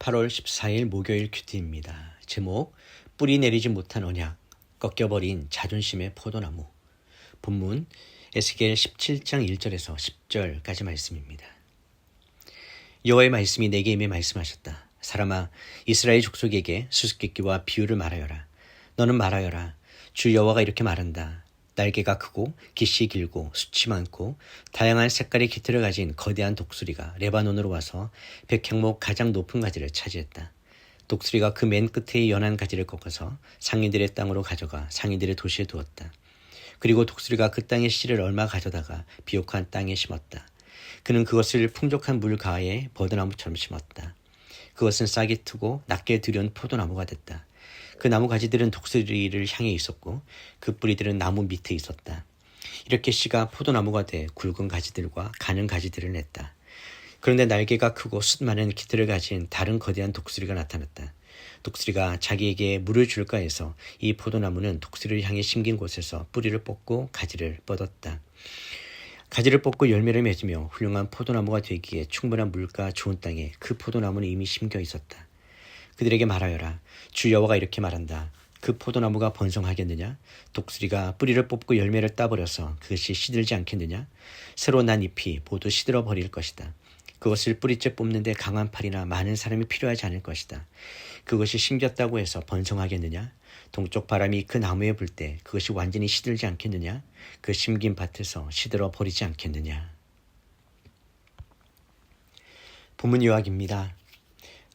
8월 14일 목요일 큐티입니다. 제목 뿌리 내리지 못한 언약, 꺾여버린 자존심의 포도나무. 본문 에스겔 17장 1절에서 10절까지 말씀입니다. 여호와의 말씀이 내게 임해 말씀하셨다. 사람아, 이스라엘 족속에게 수수께끼와 비유를 말하여라. 너는 말하여라. 주 여호와가 이렇게 말한다. 날개가 크고 깃이 길고 숱이 많고 다양한 색깔의 깃을 가진 거대한 독수리가 레바논으로 와서 백향목 가장 높은 가지를 차지했다. 독수리가 그 맨 끝의 연한 가지를 꺾어서 상인들의 땅으로 가져가 상인들의 도시에 두었다. 그리고 독수리가 그 땅의 씨를 얼마 가져다가 비옥한 땅에 심었다. 그는 그것을 풍족한 물 가에 버드나무처럼 심었다. 그것은 싹이 트고 낮게 들여온 포도나무가 됐다. 그 나무 가지들은 독수리를 향해 있었고 그 뿌리들은 나무 밑에 있었다. 이렇게 씨가 포도나무가 돼 굵은 가지들과 가는 가지들을 냈다. 그런데 날개가 크고 숱 많은 깃들을 가진 다른 거대한 독수리가 나타났다. 독수리가 자기에게 물을 줄까 해서 이 포도나무는 독수리를 향해 심긴 곳에서 뿌리를 뽑고 가지를 뻗었다. 가지를 뽑고 열매를 맺으며 훌륭한 포도나무가 되기에 충분한 물과 좋은 땅에 그 포도나무는 이미 심겨 있었다. 그들에게 말하여라. 주 여호와가 이렇게 말한다. 그 포도나무가 번성하겠느냐? 독수리가 뿌리를 뽑고 열매를 따버려서 그것이 시들지 않겠느냐? 새로 난 잎이 모두 시들어 버릴 것이다. 그것을 뿌리째 뽑는데 강한 팔이나 많은 사람이 필요하지 않을 것이다. 그것이 심겼다고 해서 번성하겠느냐? 동쪽 바람이 그 나무에 불 때 그것이 완전히 시들지 않겠느냐? 그 심긴 밭에서 시들어 버리지 않겠느냐? 본문 요약입니다.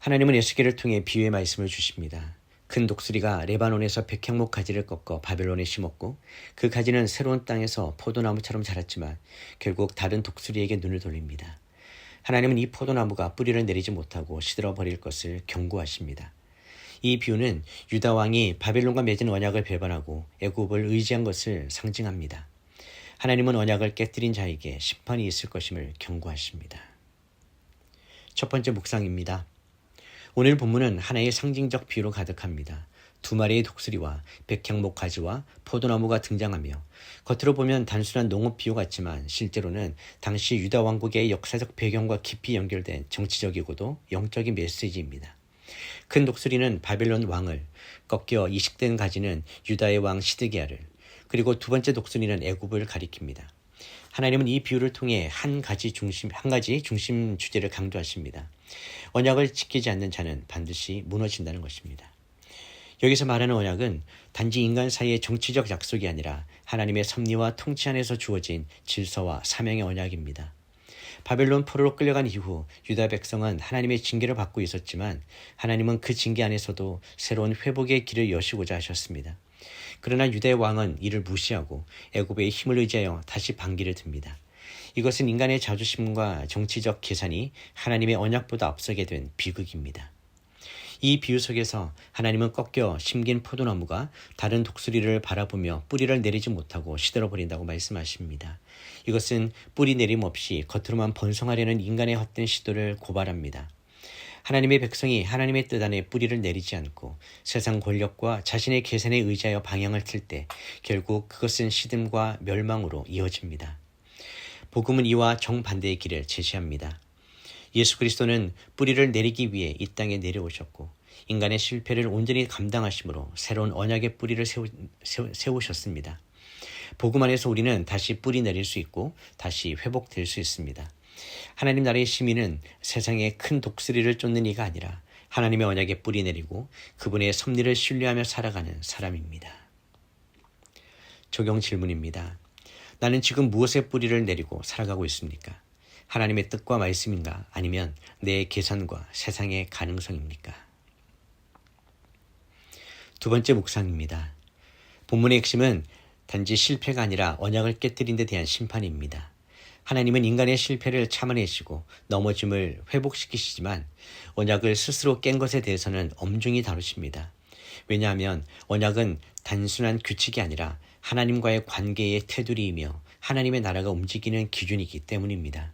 하나님은 에스겔을 통해 비유의 말씀을 주십니다. 큰 독수리가 레바논에서 백향목 가지를 꺾어 바벨론에 심었고 그 가지는 새로운 땅에서 포도나무처럼 자랐지만 결국 다른 독수리에게 눈을 돌립니다. 하나님은 이 포도나무가 뿌리를 내리지 못하고 시들어 버릴 것을 경고하십니다. 이 비유는 유다 왕이 바벨론과 맺은 언약을 배반하고 애굽을 의지한 것을 상징합니다. 하나님은 언약을 깨뜨린 자에게 심판이 있을 것임을 경고하십니다. 첫 번째 묵상입니다. 오늘 본문은 하나의 상징적 비유로 가득합니다. 두 마리의 독수리와 백향목 가지와 포도나무가 등장하며 겉으로 보면 단순한 농업 비유 같지만 실제로는 당시 유다 왕국의 역사적 배경과 깊이 연결된 정치적이고도 영적인 메시지입니다. 큰 독수리는 바벨론 왕을, 꺾여 이식된 가지는 유다의 왕 시드기야를, 그리고 두 번째 독수리는 애굽을 가리킵니다. 하나님은 이 비유를 통해 한 가지 중심 주제를 강조하십니다. 언약을 지키지 않는 자는 반드시 무너진다는 것입니다. 여기서 말하는 언약은 단지 인간 사이의 정치적 약속이 아니라 하나님의 섭리와 통치 안에서 주어진 질서와 사명의 언약입니다. 바벨론 포로로 끌려간 이후 유다 백성은 하나님의 징계를 받고 있었지만 하나님은 그 징계 안에서도 새로운 회복의 길을 여시고자 하셨습니다. 그러나 유다의 왕은 이를 무시하고 애굽의 힘을 의지하여 다시 반기를 듭니다. 이것은 인간의 자존심과 정치적 계산이 하나님의 언약보다 앞서게 된 비극입니다. 이 비유 속에서 하나님은 꺾여 심긴 포도나무가 다른 독수리를 바라보며 뿌리를 내리지 못하고 시들어버린다고 말씀하십니다. 이것은 뿌리 내림 없이 겉으로만 번성하려는 인간의 헛된 시도를 고발합니다. 하나님의 백성이 하나님의 뜻 안에 뿌리를 내리지 않고 세상 권력과 자신의 계산에 의지하여 방향을 틀 때 결국 그것은 시듦과 멸망으로 이어집니다. 복음은 이와 정반대의 길을 제시합니다. 예수 그리스도는 뿌리를 내리기 위해 이 땅에 내려오셨고 인간의 실패를 온전히 감당하심으로 새로운 언약의 뿌리를 세우셨습니다. 복음 안에서 우리는 다시 뿌리 내릴 수 있고 다시 회복될 수 있습니다. 하나님 나라의 시민은 세상에 큰 독수리를 쫓는 이가 아니라 하나님의 언약에 뿌리 내리고 그분의 섭리를 신뢰하며 살아가는 사람입니다. 적용 질문입니다. 나는 지금 무엇에 뿌리를 내리고 살아가고 있습니까? 하나님의 뜻과 말씀인가? 아니면 내 계산과 세상의 가능성입니까? 두 번째 묵상입니다. 본문의 핵심은 단지 실패가 아니라 언약을 깨뜨린 데 대한 심판입니다. 하나님은 인간의 실패를 참아내시고 넘어짐을 회복시키시지만 언약을 스스로 깬 것에 대해서는 엄중히 다루십니다. 왜냐하면 언약은 단순한 규칙이 아니라 하나님과의 관계의 테두리이며 하나님의 나라가 움직이는 기준이기 때문입니다.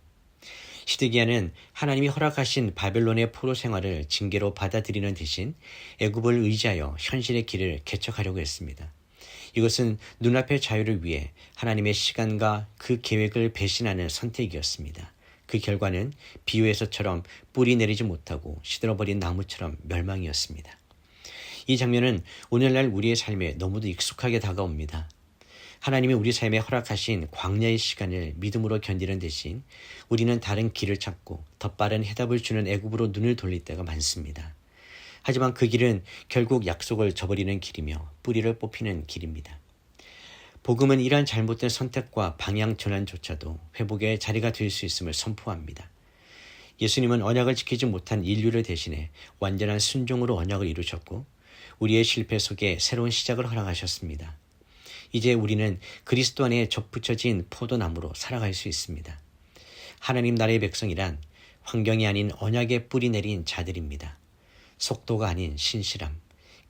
시드기야는 하나님이 허락하신 바벨론의 포로 생활을 징계로 받아들이는 대신 애굽을 의지하여 현실의 길을 개척하려고 했습니다. 이것은 눈앞의 자유를 위해 하나님의 시간과 그 계획을 배신하는 선택이었습니다. 그 결과는 비유에서처럼 뿌리 내리지 못하고 시들어버린 나무처럼 멸망이었습니다. 이 장면은 오늘날 우리의 삶에 너무도 익숙하게 다가옵니다. 하나님이 우리 삶에 허락하신 광야의 시간을 믿음으로 견디는 대신 우리는 다른 길을 찾고 더 빠른 해답을 주는 애굽으로 눈을 돌릴 때가 많습니다. 하지만 그 길은 결국 약속을 저버리는 길이며 뿌리를 뽑히는 길입니다. 복음은 이러한 잘못된 선택과 방향 전환조차도 회복의 자리가 될 수 있음을 선포합니다. 예수님은 언약을 지키지 못한 인류를 대신해 완전한 순종으로 언약을 이루셨고 우리의 실패 속에 새로운 시작을 허락하셨습니다. 이제 우리는 그리스도 안에 접붙여진 포도나무로 살아갈 수 있습니다. 하나님 나라의 백성이란 환경이 아닌 언약에 뿌리 내린 자들입니다. 속도가 아닌 신실함,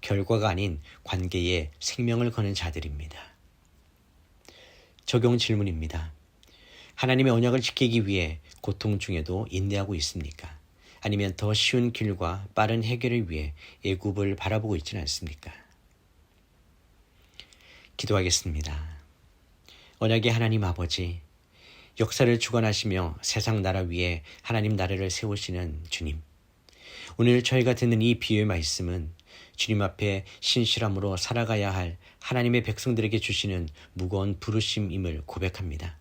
결과가 아닌 관계에 생명을 거는 자들입니다. 적용 질문입니다. 하나님의 언약을 지키기 위해 고통 중에도 인내하고 있습니까? 아니면 더 쉬운 길과 빠른 해결을 위해 애굽을 바라보고 있지는 않습니까? 기도하겠습니다. 언약의 하나님 아버지, 역사를 주관하시며 세상 나라 위에 하나님 나라를 세우시는 주님, 오늘 저희가 듣는 이 비유의 말씀은 주님 앞에 신실함으로 살아가야 할 하나님의 백성들에게 주시는 무거운 부르심임을 고백합니다.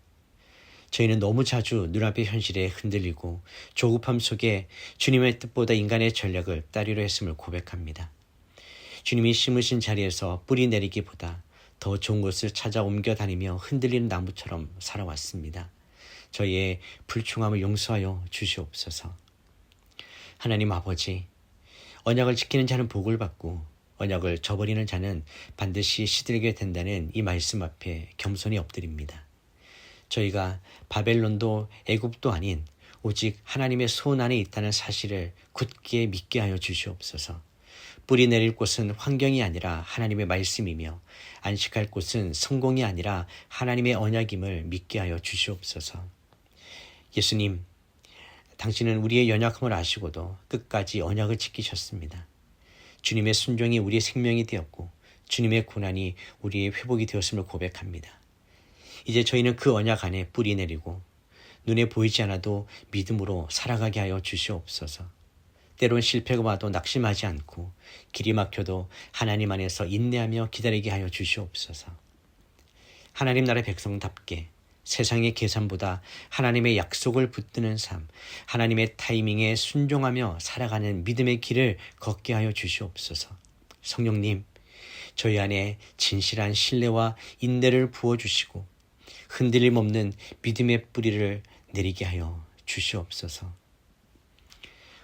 저희는 너무 자주 눈앞의 현실에 흔들리고 조급함 속에 주님의 뜻보다 인간의 전략을 따르려 했음을 고백합니다. 주님이 심으신 자리에서 뿌리 내리기보다 더 좋은 곳을 찾아 옮겨 다니며 흔들리는 나무처럼 살아왔습니다. 저희의 불충함을 용서하여 주시옵소서. 하나님 아버지, 언약을 지키는 자는 복을 받고 언약을 저버리는 자는 반드시 시들게 된다는 이 말씀 앞에 겸손히 엎드립니다. 저희가 바벨론도 애굽도 아닌 오직 하나님의 손 안에 있다는 사실을 굳게 믿게 하여 주시옵소서. 뿌리 내릴 곳은 환경이 아니라 하나님의 말씀이며 안식할 곳은 성공이 아니라 하나님의 언약임을 믿게 하여 주시옵소서. 예수님, 당신은 우리의 연약함을 아시고도 끝까지 언약을 지키셨습니다. 주님의 순종이 우리의 생명이 되었고 주님의 고난이 우리의 회복이 되었음을 고백합니다. 이제 저희는 그 언약 안에 뿌리 내리고 눈에 보이지 않아도 믿음으로 살아가게 하여 주시옵소서. 때론 실패가 와도 낙심하지 않고 길이 막혀도 하나님 안에서 인내하며 기다리게 하여 주시옵소서. 하나님 나라의 백성답게 세상의 계산보다 하나님의 약속을 붙드는 삶, 하나님의 타이밍에 순종하며 살아가는 믿음의 길을 걷게 하여 주시옵소서. 성령님, 저희 안에 진실한 신뢰와 인내를 부어주시고 흔들림 없는 믿음의 뿌리를 내리게 하여 주시옵소서.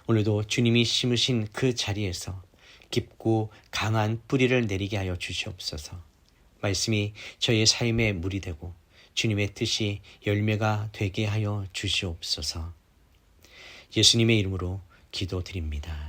오늘도 주님이 심으신 그 자리에서 깊고 강한 뿌리를 내리게 하여 주시옵소서. 말씀이 저희의 삶의 물이 되고 주님의 뜻이 열매가 되게 하여 주시옵소서. 예수님의 이름으로 기도드립니다.